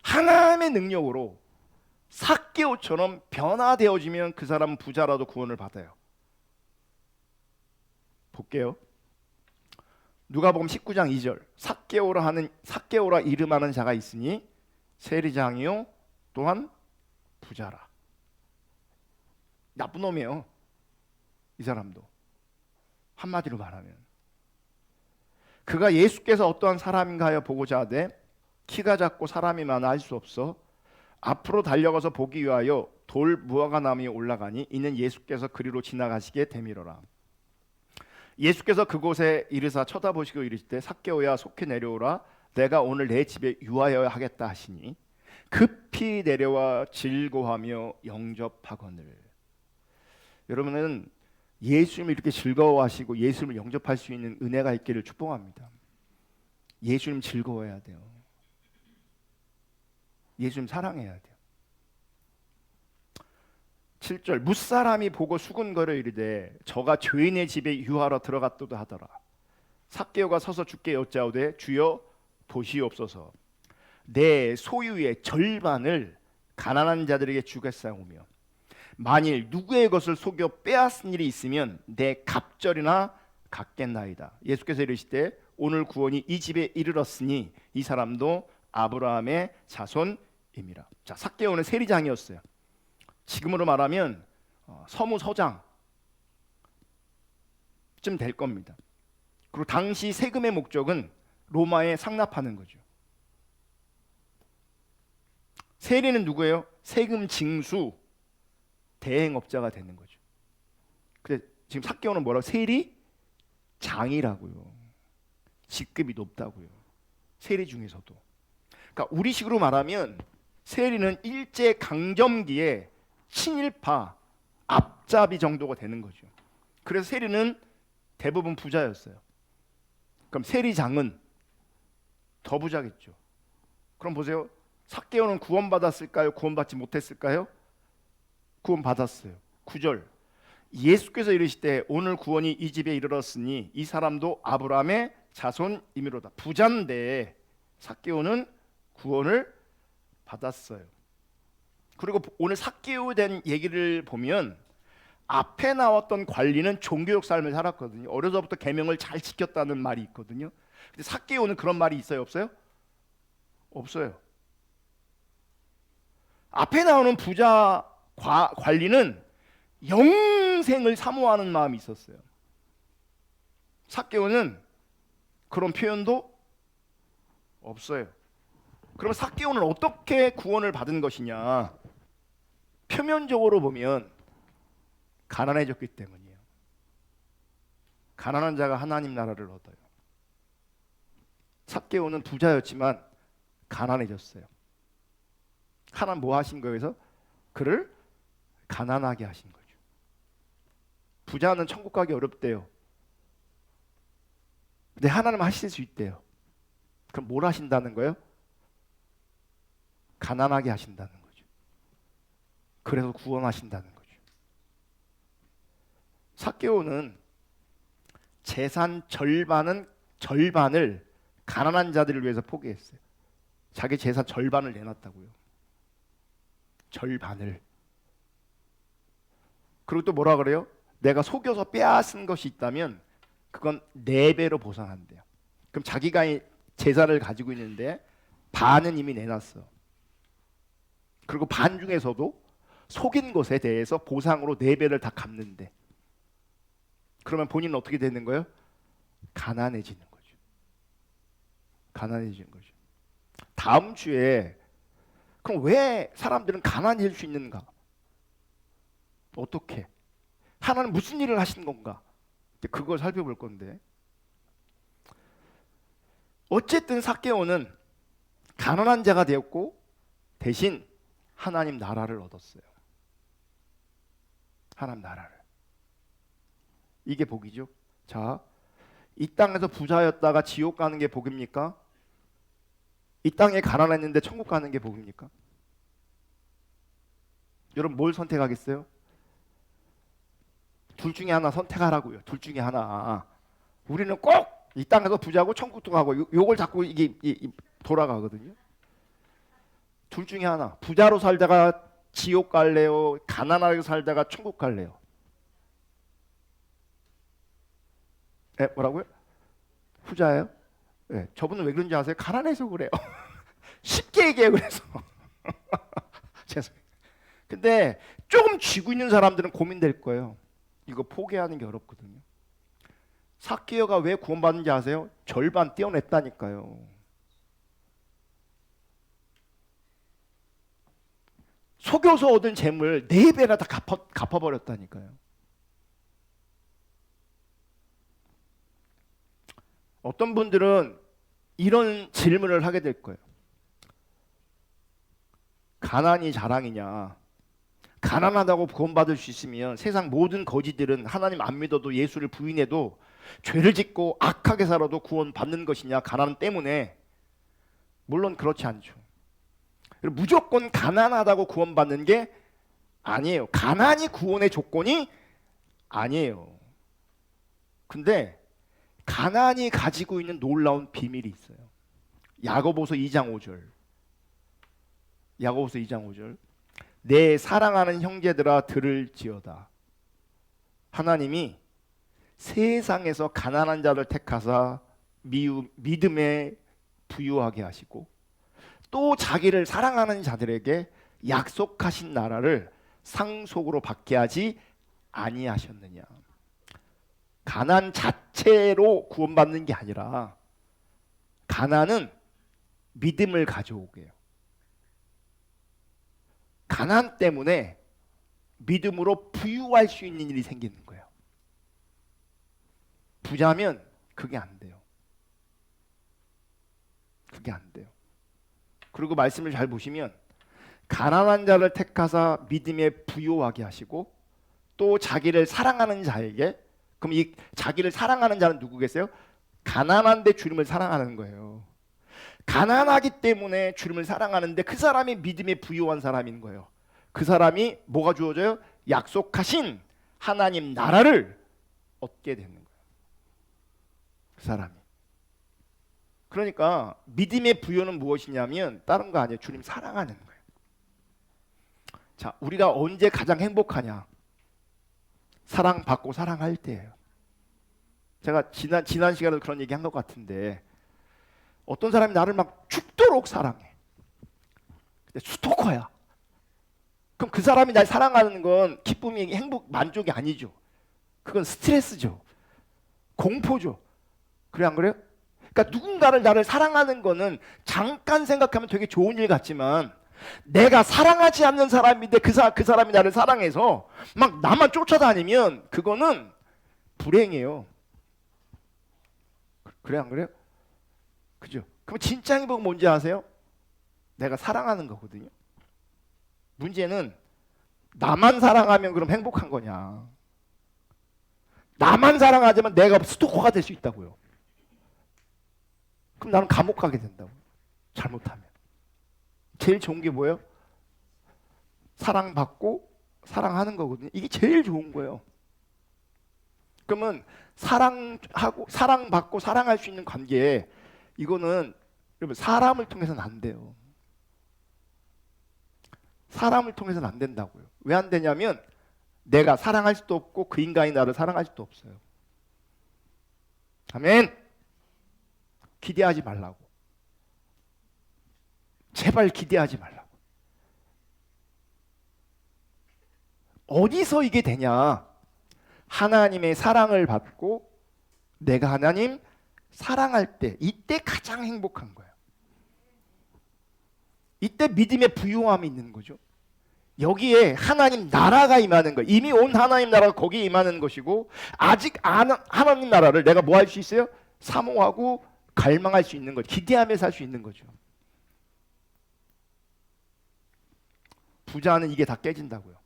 하나님의 능력으로 삭개오처럼 변화되어지면 그 사람은 부자라도 구원을 받아요. 볼게요. 누가복음 19장 2절 삭개오라 이름하는 자가 있으니 세리장이요 또한 부자라. 나쁜 놈이에요. 이 사람도 한마디로 말하면 그가 예수께서 어떠한 사람인가 하여 보고자 하되 키가 작고 사람이 많아 알 수 없어 앞으로 달려가서 보기 위하여 돌 무화과나무에 올라가니 이는 예수께서 그리로 지나가시게 되밀어라. 예수께서 그곳에 이르사 쳐다보시고 이르시되 삭개오야 속히 내려오라 내가 오늘 내 집에 유하여야 하겠다 하시니 급히 내려와 즐거워하며 영접하거늘. 여러분은 예수님을 이렇게 즐거워하시고 예수님을 영접할 수 있는 은혜가 있기를 축복합니다. 예수님 즐거워해야 돼요. 예수님 사랑해야 돼요. 7절 무사람이 보고 수군거려 이르되 저가 죄인의 집에 유하러 들어갔도다 하더라. 삭개오가 서서 주께 여짜오되 주여 보시옵소서 내 소유의 절반을 가난한 자들에게 주겠사오며 만일 누구의 것을 속여 빼앗은 일이 있으면 내 갑절이나 갚겠나이다. 예수께서 이르시되 오늘 구원이 이 집에 이르렀으니 이 사람도 아브라함의 자손임이라. 자, 삭개오는 세리장이었어요. 지금으로 말하면 서무서장쯤 될 겁니다. 그리고 당시 세금의 목적은 로마에 상납하는 거죠. 세리는 누구예요? 세금 징수 대행업자가 되는 거죠. 근데 지금 삭개오는 뭐라고? 세리장이라고요. 직급이 높다고요. 세리 중에서도. 그러니까 우리식으로 말하면 세리는 일제 강점기에 친일파 앞잡이 정도가 되는 거죠. 그래서 세리는 대부분 부자였어요. 그럼 세리장은 더 부자겠죠. 그럼 보세요. 삭개오는 구원받았을까요? 구원받지 못했을까요? 구원받았어요. 9절 예수께서 이르시되 오늘 구원이 이 집에 이르렀으니 이 사람도 아브라함의 자손이미로다. 부자인데 삭개오는 구원을 받았어요. 그리고 오늘 삭개오 된 얘기를 보면 앞에 나왔던 관리는 종교적 삶을 살았거든요. 어려서부터 계명을 잘 지켰다는 말이 있거든요. 근데 삭개오는 그런 말이 있어요, 없어요? 없어요. 앞에 나오는 부자 관리는 영생을 사모하는 마음이 있었어요. 삭개오는 그런 표현도 없어요. 그럼 삭개오는 어떻게 구원을 받은 것이냐? 표면적으로 보면 가난해졌기 때문이에요. 가난한 자가 하나님 나라를 얻어요. 삭개오는 부자였지만 가난해졌어요. 하나님 뭐 하신 거예요? 그를 가난하게 하신 거죠. 부자는 천국 가기 어렵대요. 근데 하나님 하실 수 있대요. 그럼 뭘 하신다는 거예요? 가난하게 하신다는 거죠. 그래서 구원하신다는 거죠. 삭개오는 재산 절반을 가난한 자들을 위해서 포기했어요. 자기 재산 절반을 내놨다고요. 절반을. 그리고 또 뭐라 그래요? 내가 속여서 빼앗은 것이 있다면 그건 4배로 보상한대요. 그럼 자기가 재산을 가지고 있는데 반은 이미 내놨어. 그리고 반 중에서도 속인 것에 대해서 보상으로 4배를 다 갚는데, 그러면 본인은 어떻게 되는 거예요? 가난해지는 거죠. 가난해지는 거죠. 다음 주에 그럼 왜 사람들은 가난해질 수 있는가? 어떻게? 하나님 무슨 일을 하신 건가? 그걸 살펴볼 건데, 어쨌든 삭개오는 가난한 자가 되었고 대신 하나님 나라를 얻었어요. 하나님 나라를. 이게 복이죠. 자, 이 땅에서 부자였다가 지옥 가는 게 복입니까? 이 땅에 가난했는데 천국 가는 게 복입니까? 여러분 뭘 선택하겠어요? 둘 중에 하나 선택하라고요. 둘 중에 하나. 우리는 꼭 이 땅에서 부자고 천국도 가고 요걸 자꾸 이게 돌아가거든요. 둘 중에 하나. 부자로 살다가 지옥 갈래요? 가난하게 살다가 천국 갈래요? 뭐라고요? 부자예요? 네. 저분은 왜 그런지 아세요? 가난해서 그래요. 쉽게 얘기해요. 그래서 죄송해요. 근데 조금 쥐고 있는 사람들은 고민될 거예요. 이거 포기하는 게 어렵거든요. 삭개오가 왜 구원받는지 아세요? 절반 떼어냈다니까요. 속여서 얻은 재물 4배나 다 갚아버렸다니까요. 어떤 분들은 이런 질문을 하게 될 거예요. 가난이 자랑이냐? 가난하다고 구원받을 수 있으면 세상 모든 거지들은 하나님 안 믿어도 예수를 부인해도 죄를 짓고 악하게 살아도 구원받는 것이냐? 가난 때문에. 물론 그렇지 않죠. 무조건 가난하다고 구원받는 게 아니에요. 가난이 구원의 조건이 아니에요. 근데 가난이 가지고 있는 놀라운 비밀이 있어요. 야고보서 2장 5절. 야고보서 2장 5절. 내 사랑하는 형제들아 들을지어다. 하나님이 세상에서 가난한 자를 택하사 믿음에 부유하게 하시고 또 자기를 사랑하는 자들에게 약속하신 나라를 상속으로 받게 하지 아니하셨느냐. 가난 자체로 구원받는 게 아니라 가난은 믿음을 가져오게 해요. 가난 때문에 믿음으로 부유할 수 있는 일이 생기는 거예요. 부자면 그게 안 돼요. 그게 안 돼요. 그리고 말씀을 잘 보시면 가난한 자를 택하사 믿음에 부유하게 하시고 또 자기를 사랑하는 자에게, 그럼 이 자기를 사랑하는 자는 누구겠어요? 가난한데 주님을 사랑하는 거예요. 가난하기 때문에 주님을 사랑하는데 그 사람이 믿음에 부유한 사람인 거예요. 그 사람이 뭐가 주어져요? 약속하신 하나님 나라를 얻게 되는 거예요. 그 사람이. 그러니까 믿음의 부여는 무엇이냐면 다른 거 아니에요. 주님 사랑하는 거예요. 자, 우리가 언제 가장 행복하냐? 사랑받고 사랑할 때예요. 제가 지난 시간에도 그런 얘기 한 것 같은데 어떤 사람이 나를 막 죽도록 사랑해. 근데 스토커야. 그럼 그 사람이 날 사랑하는 건 기쁨이, 행복, 만족이 아니죠. 그건 스트레스죠. 공포죠. 그래 안 그래요? 그러니까 누군가를 나를 사랑하는 거는 잠깐 생각하면 되게 좋은 일 같지만 내가 사랑하지 않는 사람인데 그 사람이 나를 사랑해서 막 나만 쫓아다니면 그거는 불행이에요. 그래 안 그래요? 그죠? 그럼 진짜 행복은 뭔지 아세요? 내가 사랑하는 거거든요. 문제는 나만 사랑하면 그럼 행복한 거냐? 나만 사랑하지만 내가 스토커가 될 수 있다고요. 그럼 나는 감옥 가게 된다고. 잘못하면. 제일 좋은 게 뭐예요? 사랑받고 사랑하는 거거든요. 이게 제일 좋은 거예요. 그러면 사랑받고 사랑할 수 있는 관계에 이거는 여러분 사람을 통해서는 안 돼요. 사람을 통해서는 안 된다고요. 왜 안 되냐면 내가 사랑할 수도 없고 그 인간이 나를 사랑할 수도 없어요. 아멘. 기대하지 말라고. 제발 기대하지 말라고. 어디서 이게 되냐? 하나님의 사랑을 받고 내가 하나님 사랑할 때, 이때 가장 행복한 거예요. 이때 믿음의 부유함이 있는 거죠. 여기에 하나님 나라가 임하는 거예요. 이미 온 하나님 나라가 거기에 임하는 것이고 아직 하나님 나라를 내가 뭐 할 수 있어요? 사모하고 갈망할 수 있는 거죠. 기대하며 살 수 있는 거죠. 부자는 이게 다 깨진다고요.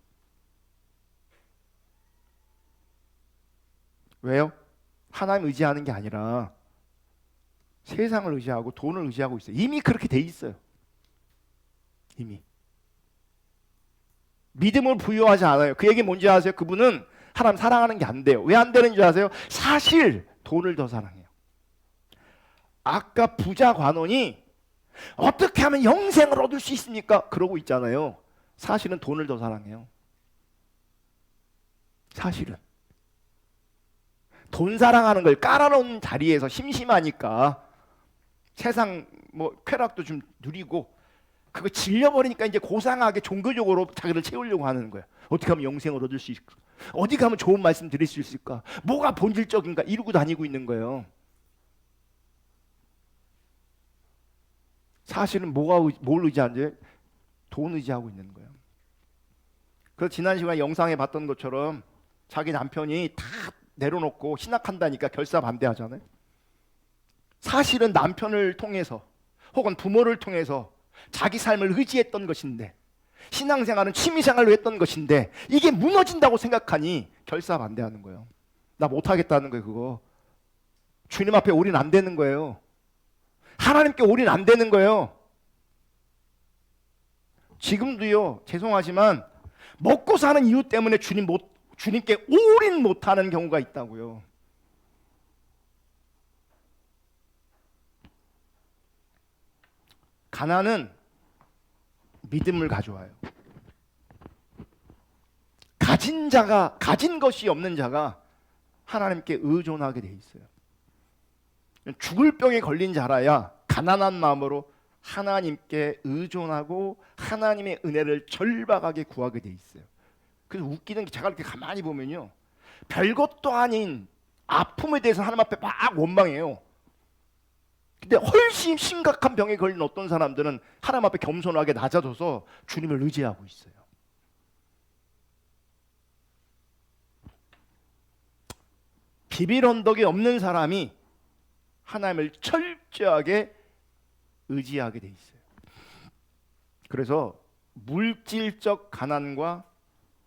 왜요? 하나님 의지하는 게 아니라 세상을 의지하고 돈을 의지하고 있어요. 이미 그렇게 돼 있어요. 이미. 믿음을 부여하지 않아요. 그 얘기 뭔지 아세요? 그분은 하나님 사랑하는 게 안 돼요. 왜 안 되는지 아세요? 사실 돈을 더 사랑해요. 아까 부자 관원이 어떻게 하면 영생을 얻을 수 있습니까? 그러고 있잖아요. 사실은 돈을 더 사랑해요. 사실은. 돈 사랑하는 걸 깔아놓은 자리에서 심심하니까 세상 뭐 쾌락도 좀 누리고 그거 질려버리니까 이제 고상하게 종교적으로 자기를 채우려고 하는 거야. 어떻게 하면 영생을 얻을 수 있을까? 어디 가면 좋은 말씀 드릴 수 있을까? 뭐가 본질적인가? 이러고 다니고 있는 거예요. 사실은 뭘 의지하는지 돈 의지하고 있는 거예요. 그래서 지난 시간에 영상에 봤던 것처럼 자기 남편이 다 내려놓고 신학한다니까 결사 반대하잖아요. 사실은 남편을 통해서 혹은 부모를 통해서 자기 삶을 의지했던 것인데 신앙생활은 취미생활로 했던 것인데 이게 무너진다고 생각하니 결사 반대하는 거예요. 나 못하겠다는 거예요. 그거 주님 앞에 올인 안 되는 거예요. 하나님께 올인 안 되는 거예요. 지금도요, 죄송하지만 먹고 사는 이유 때문에 주님께 올인 못하는 경우가 있다고요. 가난은 믿음을 가져와요. 가진 것이 없는 자가 하나님께 의존하게 돼 있어요. 죽을 병에 걸린 자라야 가난한 마음으로 하나님께 의존하고 하나님의 은혜를 절박하게 구하게 돼 있어요. 그래서 웃기는 게 제가 이렇게 가만히 보면요, 별것도 아닌 아픔에 대해서 하나님 앞에 막 원망해요. 근데 훨씬 심각한 병에 걸린 어떤 사람들은 하나님 앞에 겸손하게 낮아져서 주님을 의지하고 있어요. 비빌 언덕이 없는 사람이 하나님을 철저하게 의지하게 돼 있어요. 그래서 물질적 가난과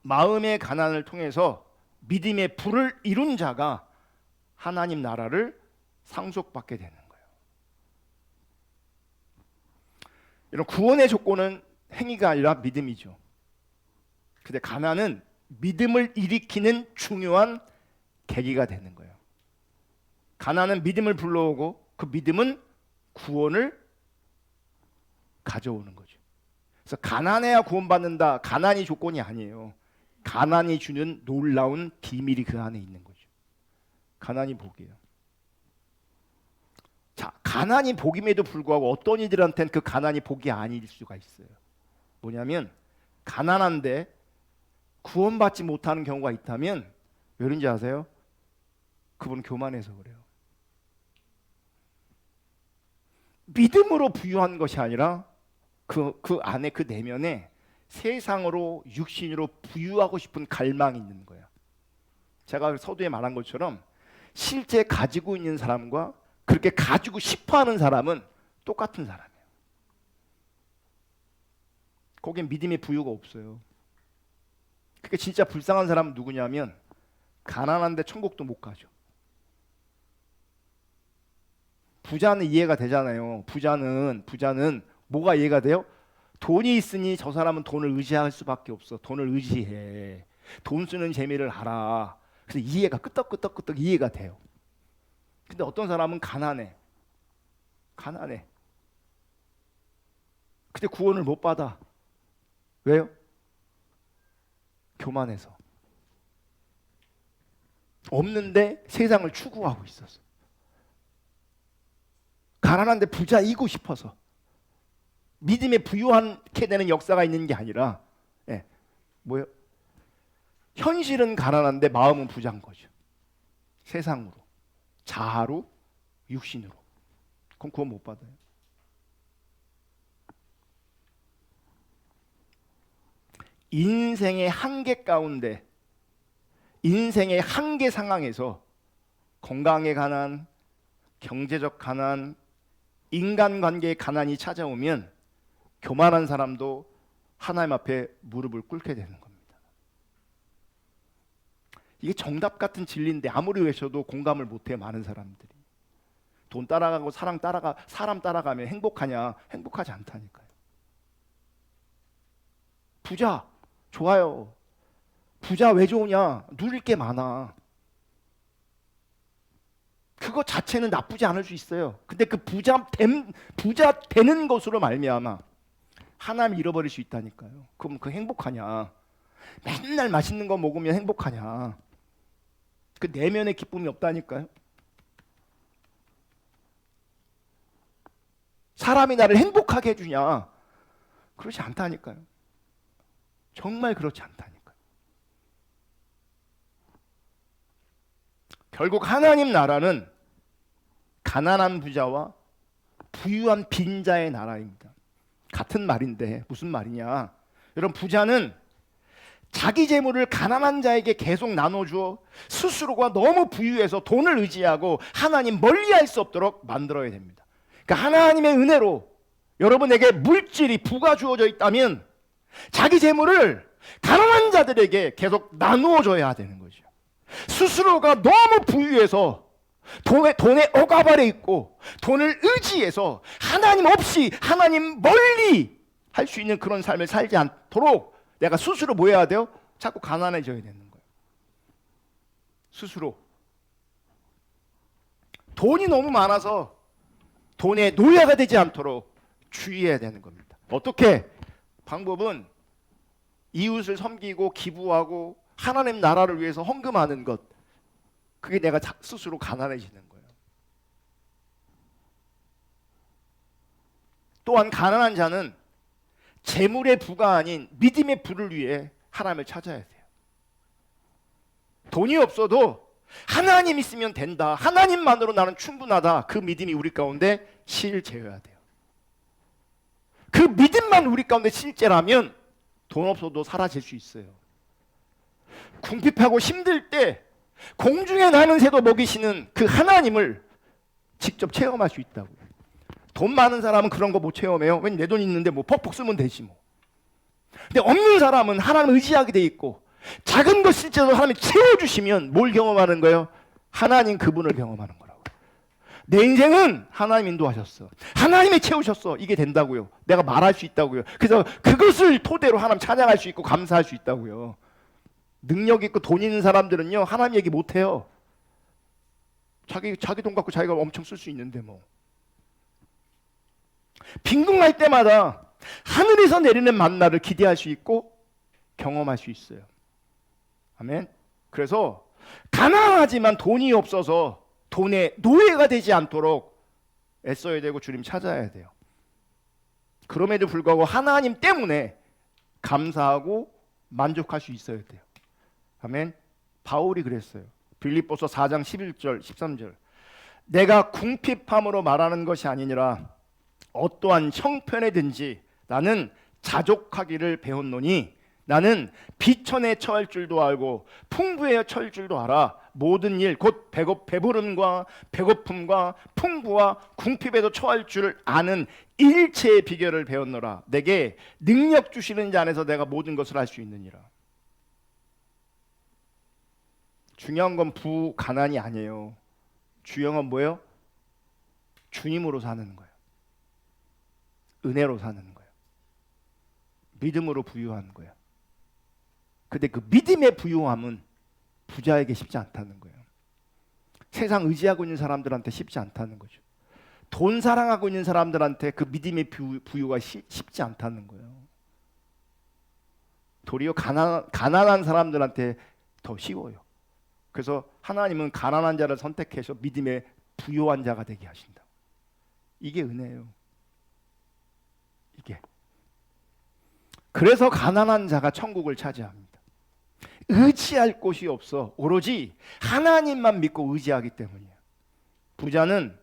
마음의 가난을 통해서 믿음의 불을 이룬 자가 하나님 나라를 상속받게 되는 거예요. 이런 구원의 조건은 행위가 아니라 믿음이죠. 근데 가난은 믿음을 일으키는 중요한 계기가 되는 거예요. 가난은 믿음을 불러오고 그 믿음은 구원을 가져오는 거죠. 그래서 가난해야 구원받는다. 가난이 조건이 아니에요. 가난이 주는 놀라운 비밀이 그 안에 있는 거죠. 가난이 복이에요. 자, 가난이 복임에도 불구하고 어떤 이들한테는 그 가난이 복이 아닐 수가 있어요. 뭐냐면 가난한데 구원받지 못하는 경우가 있다면 왜 그런지 아세요? 그분은 교만해서 그래요. 믿음으로 부유한 것이 아니라 그 안에 그 내면에 세상으로 육신으로 부유하고 싶은 갈망이 있는 거야. 제가 서두에 말한 것처럼 실제 가지고 있는 사람과 그렇게 가지고 싶어하는 사람은 똑같은 사람이에요. 거기에 믿음의 부유가 없어요. 그러니까 진짜 불쌍한 사람은 누구냐면 가난한데 천국도 못 가죠. 부자는 이해가 되잖아요. 부자는 뭐가 이해가 돼요? 돈이 있으니 저 사람은 돈을 의지할 수밖에 없어. 돈을 의지해. 돈 쓰는 재미를 알아. 그래서 이해가 끄떡끄떡 이해가 돼요. 근데 어떤 사람은 가난해. 근데 구원을 못 받아. 왜요? 교만해서. 없는데 세상을 추구하고 있어서. 가난한데 부자이고 싶어서. 믿음에 부유하게 되는 역사가 있는 게 아니라 뭐예요? 현실은 가난한데 마음은 부자인 거죠. 세상으로, 자아로, 육신으로. 그럼 구원 못 받아요. 인생의 한계 가운데, 인생의 한계 상황에서 건강의 가난, 경제적 가난, 인간관계의 가난이 찾아오면 교만한 사람도 하나님 앞에 무릎을 꿇게 되는 겁니다. 이게 정답 같은 진리인데 아무리 외쳐도 공감을 못해요. 많은 사람들이. 돈 따라가고 사람 따라가면 행복하냐? 행복하지 않다니까요. 부자 좋아요. 부자 왜 좋으냐? 누릴 게 많아. 그거 자체는 나쁘지 않을 수 있어요. 근데 그 부자 되는 것으로 말미암아 하나님 잃어버릴 수 있다니까요. 그럼 그 행복하냐? 맨날 맛있는 거 먹으면 행복하냐? 그 내면의 기쁨이 없다니까요. 사람이 나를 행복하게 해주냐? 그렇지 않다니까요. 정말 그렇지 않다니까요. 결국 하나님 나라는 가난한 부자와 부유한 빈자의 나라입니다. 같은 말인데 무슨 말이냐? 여러분, 부자는 자기 재물을 가난한 자에게 계속 나눠주어 스스로가 너무 부유해서 돈을 의지하고 하나님 멀리할 수 없도록 만들어야 됩니다. 그러니까 하나님의 은혜로 여러분에게 물질이 부가 주어져 있다면 자기 재물을 가난한 자들에게 계속 나누어 줘야 되는 거죠. 스스로가 너무 부유해서 돈에 억압 아래 있고 돈을 의지해서 하나님 없이 하나님 멀리 할 수 있는 그런 삶을 살지 않도록 내가 스스로 뭐 해야 돼요? 자꾸 가난해져야 되는 거예요. 스스로. 돈이 너무 많아서 돈의 노예가 되지 않도록 주의해야 되는 겁니다. 어떻게? 방법은 이웃을 섬기고 기부하고 하나님 나라를 위해서 헌금하는 것. 그게 내가 스스로 가난해지는 거예요. 또한 가난한 자는 재물의 부가 아닌 믿음의 부를 위해 하나님을 찾아야 돼요. 돈이 없어도 하나님 있으면 된다. 하나님만으로 나는 충분하다. 그 믿음이 우리 가운데 실제여야 돼요. 그 믿음만 우리 가운데 실제라면 돈 없어도 사라질 수 있어요. 궁핍하고 힘들 때 공중에 나는 새도 먹이시는 그 하나님을 직접 체험할 수 있다고요. 돈 많은 사람은 그런 거 못 체험해요. 왜냐면 내 돈 있는데 뭐 퍽퍽 쓰면 되지 뭐. 근데 없는 사람은 하나님을 의지하게 돼 있고 작은 것 실제로 하나님이 채워주시면 뭘 경험하는 거예요? 하나님 그분을 경험하는 거라고. 내 인생은 하나님 인도하셨어. 하나님이 채우셨어. 이게 된다고요. 내가 말할 수 있다고요. 그래서 그것을 토대로 하나님 찬양할 수 있고 감사할 수 있다고요. 능력 있고 돈 있는 사람들은요 하나님 얘기 못해요. 자기 돈 갖고 자기가 엄청 쓸 수 있는데 뭐. 빈궁할 때마다 하늘에서 내리는 만나를 기대할 수 있고 경험할 수 있어요. 아멘. 그래서 가난하지만 돈이 없어서 돈의 노예가 되지 않도록 애써야 되고 주님 찾아야 돼요. 그럼에도 불구하고 하나님 때문에 감사하고 만족할 수 있어야 돼요. 아멘. 바울이 그랬어요. 빌립보서 4장 11절 13절. 내가 궁핍함으로 말하는 것이 아니니라 어떠한 형편에든지 나는 자족하기를 배웠노니 나는 비천에 처할 줄도 알고 풍부에 처할 줄도 알아. 모든 일 곧 배부름과 배고픔과 풍부와 궁핍에도 처할 줄 아는 일체의 비결을 배웠노라. 내게 능력 주시는 자 안에서 내가 모든 것을 할 수 있느니라. 중요한 건 가난이 아니에요. 중요한 건 뭐예요? 주님으로 사는 거예요. 은혜로 사는 거예요. 믿음으로 부유한 거예요. 근데 그 믿음의 부유함은 부자에게 쉽지 않다는 거예요. 세상 의지하고 있는 사람들한테 쉽지 않다는 거죠. 돈 사랑하고 있는 사람들한테 그 믿음의 부유가 쉽지 않다는 거예요. 도리어 가난한 사람들한테 더 쉬워요. 그래서 하나님은 가난한 자를 선택해서 믿음의 부유한 자가 되게 하신다. 이게 은혜예요. 이게. 그래서 가난한 자가 천국을 차지합니다. 의지할 곳이 없어. 오로지 하나님만 믿고 의지하기 때문이에요. 부자는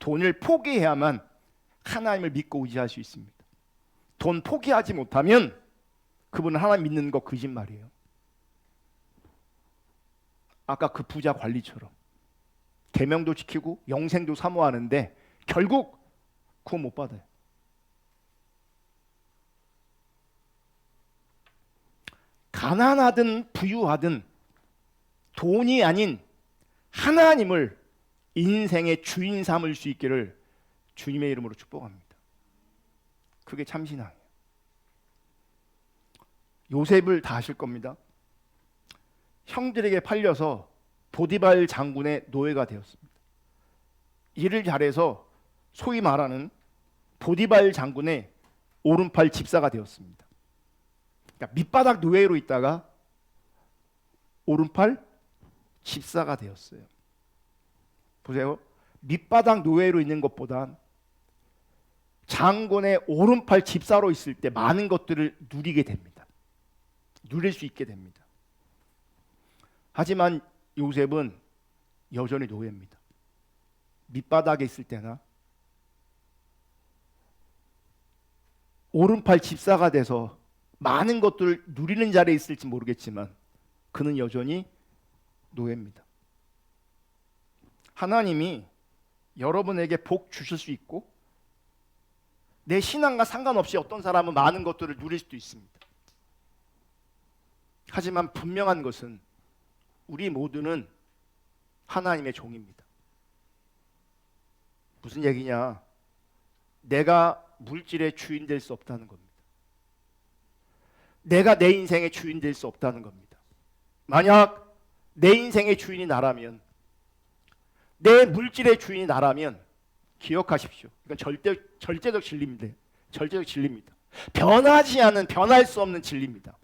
돈을 포기해야만 하나님을 믿고 의지할 수 있습니다. 돈 포기하지 못하면 그분은 하나님 믿는 거 거짓말이에요. 아까 그 부자 관리처럼 계명도 지키고 영생도 사모하는데 결국 그거 못 받아요. 가난하든 부유하든 돈이 아닌 하나님을 인생의 주인 삼을 수 있기를 주님의 이름으로 축복합니다. 그게 참신앙이에요. 요셉을 다 아실 겁니다. 형들에게 팔려서 보디발 장군의 노예가 되었습니다. 일을 잘해서 소위 말하는 보디발 장군의 오른팔 집사가 되었습니다. 그러니까 밑바닥 노예로 있다가 오른팔 집사가 되었어요. 보세요. 밑바닥 노예로 있는 것보다 장군의 오른팔 집사로 있을 때 많은 것들을 누리게 됩니다. 누릴 수 있게 됩니다. 하지만 요셉은 여전히 노예입니다. 밑바닥에 있을 때나 오른팔 집사가 돼서 많은 것들을 누리는 자리에 있을지 모르겠지만 그는 여전히 노예입니다. 하나님이 여러분에게 복 주실 수 있고 내 신앙과 상관없이 어떤 사람은 많은 것들을 누릴 수도 있습니다. 하지만 분명한 것은 우리 모두는 하나님의 종입니다. 무슨 얘기냐? 내가 물질의 주인 될 수 없다는 겁니다. 내가 내 인생의 주인 될 수 없다는 겁니다. 만약 내 인생의 주인이 나라면, 내 물질의 주인이 나라면 기억하십시오. 이건 절대적 진리입니다. 절대적 진리입니다. 변하지 않은, 변할 수 없는 진리입니다.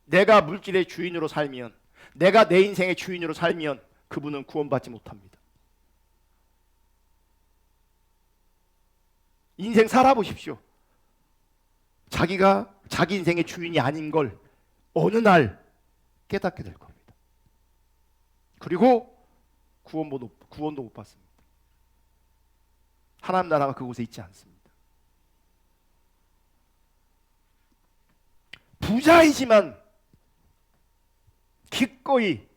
내가 물질의 주인으로 살면, 내가 내 인생의 주인으로 살면 그분은 구원받지 못합니다. 인생 살아보십시오. 자기가 자기 인생의 주인이 아닌 걸 어느 날 깨닫게 될 겁니다. 그리고 구원도 못 받습니다. 하나님 나라가 그곳에 있지 않습니다. 부자이지만 기꺼이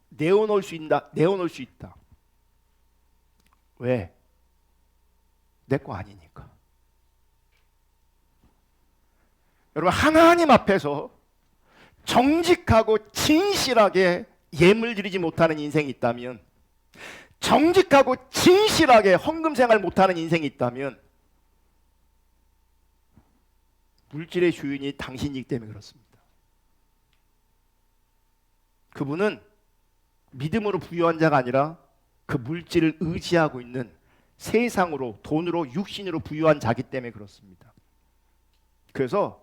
내어놓을 수 있다. 왜? 내 거 아니니까. 여러분, 하나님 앞에서 정직하고 진실하게 예물 드리지 못하는 인생이 있다면, 정직하고 진실하게 헌금 생활 못하는 인생이 있다면 물질의 주인이 당신이기 때문에 그렇습니다. 그분은 믿음으로 부유한 자가 아니라 그 물질을 의지하고 있는 세상으로, 돈으로, 육신으로 부유한 자기 때문에 그렇습니다. 그래서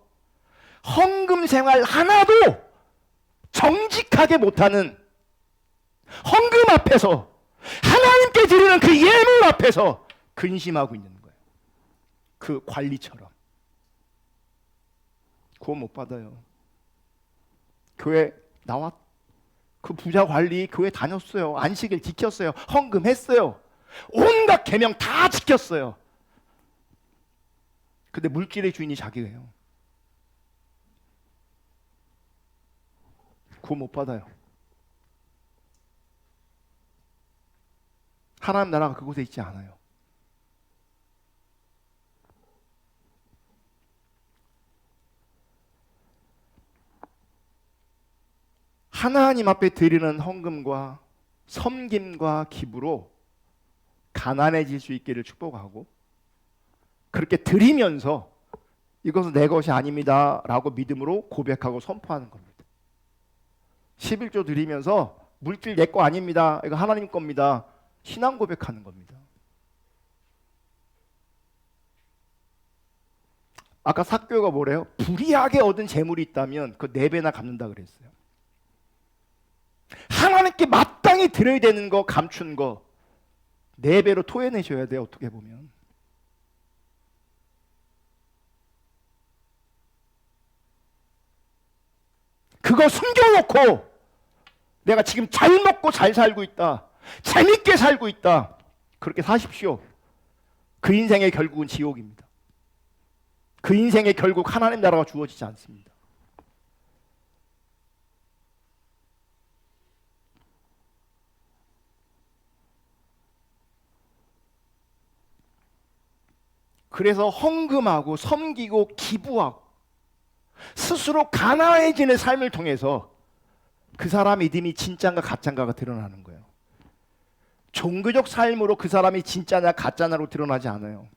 헌금 생활 하나도 정직하게 못하는, 헌금 앞에서 하나님 하나님께 드리는 그 예물 앞에서 근심하고 있는 거예요. 그 관리처럼. 구원 못 받아요. 교회 나왔, 그 부자 관리 교회 다녔어요. 안식일 지켰어요. 헌금했어요. 온갖 계명 다 지켰어요. 근데 물질의 주인이 자기예요. 구원 못 받아요. 하나님 나라가 그곳에 있지 않아요. 하나님 앞에 드리는 헌금과 섬김과 기부로 가난해질 수 있기를 축복하고, 그렇게 드리면서 이것은 내 것이 아닙니다 라고 믿음으로 고백하고 선포하는 겁니다. 11조 드리면서 물질 내 거 아닙니다, 이거 하나님 겁니다, 신앙 고백하는 겁니다. 아까 삭개오가 뭐래요? 불이하게 얻은 재물이 있다면 그 4배나 갚는다 그랬어요. 하나님께 마땅히 드려야 되는 거 감춘 거 4배로 토해내셔야 돼요. 어떻게 보면 그거 숨겨놓고 내가 지금 잘 먹고 잘 살고 있다, 재밌게 살고 있다, 그렇게 사십시오. 그 인생의 결국은 지옥입니다. 그 인생의 결국 하나님 나라가 주어지지 않습니다. 그래서 헌금하고 섬기고 기부하고 스스로 가난해지는 삶을 통해서 그 사람의 믿음이 진짜인가 가짜인가가 드러나는 거예요. 종교적 삶으로 그 사람이 진짜냐 가짜냐로 드러나지 않아요.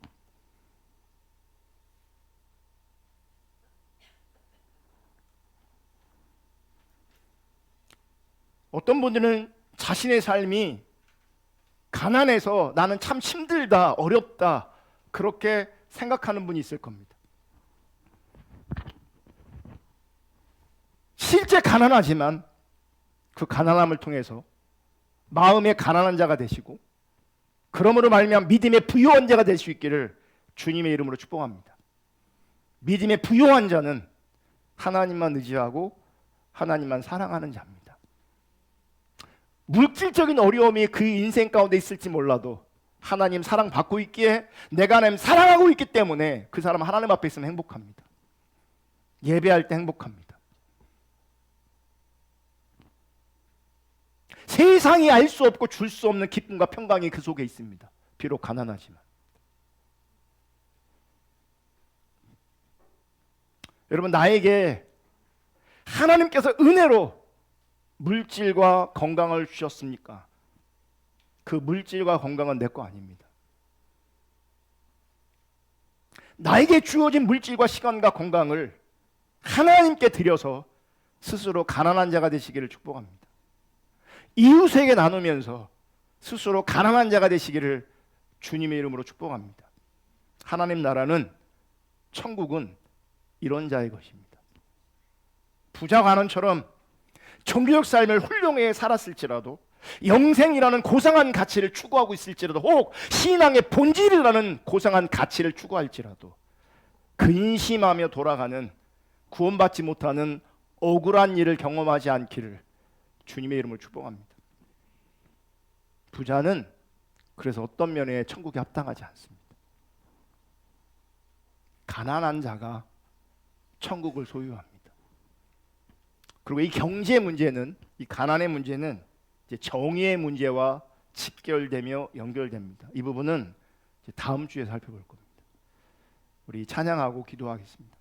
어떤 분들은 자신의 삶이 가난해서 나는 참 힘들다, 어렵다, 그렇게 생각하는 분이 있을 겁니다. 실제 가난하지만 그 가난함을 통해서 마음의 가난한 자가 되시고, 그러므로 말미암아 믿음의 부유한 자가 될 수 있기를 주님의 이름으로 축복합니다. 믿음의 부유한 자는 하나님만 의지하고 하나님만 사랑하는 자입니다. 물질적인 어려움이 그 인생 가운데 있을지 몰라도 하나님 사랑받고 있기에, 내가 하나님 사랑하고 있기 때문에 그 사람은 하나님 앞에 있으면 행복합니다. 예배할 때 행복합니다. 세상이 알 수 없고 줄 수 없는 기쁨과 평강이 그 속에 있습니다. 비록 가난하지만. 여러분, 나에게 하나님께서 은혜로 물질과 건강을 주셨습니까? 그 물질과 건강은 내 거 아닙니다. 나에게 주어진 물질과 시간과 건강을 하나님께 드려서 스스로 가난한 자가 되시기를 축복합니다. 이웃에게 나누면서 스스로 가난한 자가 되시기를 주님의 이름으로 축복합니다. 하나님 나라는, 천국은 이런 자의 것입니다. 부자 관원처럼 종교적 삶을 훌륭하게 살았을지라도, 영생이라는 고상한 가치를 추구하고 있을지라도, 혹 신앙의 본질이라는 고상한 가치를 추구할지라도 근심하며 돌아가는, 구원받지 못하는 억울한 일을 경험하지 않기를 주님의 이름으로 축복합니다. 부자는 그래서 어떤 면에 천국에 합당하지 않습니다. 가난한 자가 천국을 소유합니다. 그리고 이 경제 문제는, 이 가난의 문제는 이제 정의의 문제와 직결되며 연결됩니다. 이 부분은 이제 다음 주에 살펴볼 겁니다. 우리 찬양하고 기도하겠습니다.